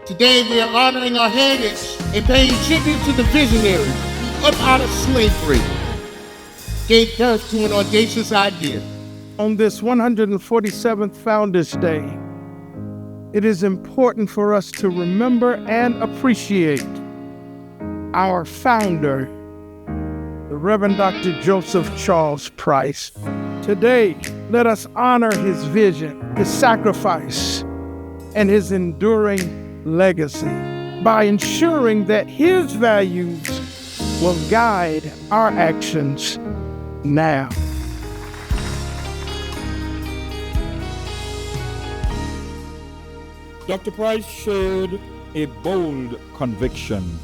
Today we are honoring our heritage and paying tribute to the visionary up out of slavery. Gave birth to an audacious idea. On this 147th Founders Day, it is important for us to remember and appreciate our founder, the Reverend Dr. Joseph Charles Price. Today, let us honor his vision, his sacrifice, and his enduring legacy by ensuring that his values will guide our actions now. Dr. Price shared a bold conviction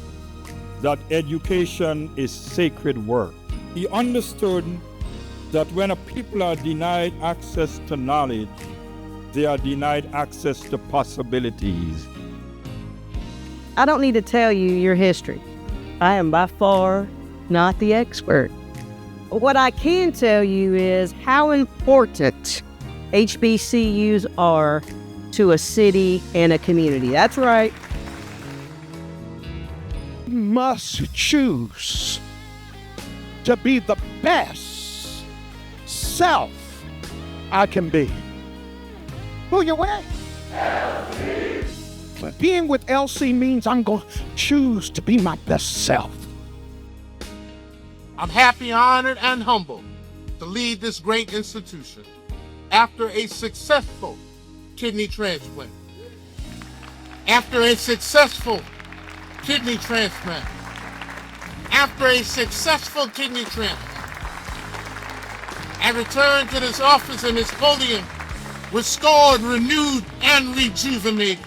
that education is sacred work. He understood that when a people are denied access to knowledge, they are denied access to possibilities. I don't need to tell you your history. I am by far not the expert. What I can tell you is how important HBCUs are to a city and a community. That's right. You must choose to be the best self I can be. Who you with? But being with LC means I'm going to choose to be my best self. I'm happy, honored, and humbled to lead this great institution after a successful kidney transplant. After a successful kidney transplant. After a successful kidney transplant. I return to this office and this podium restored, renewed, and rejuvenated.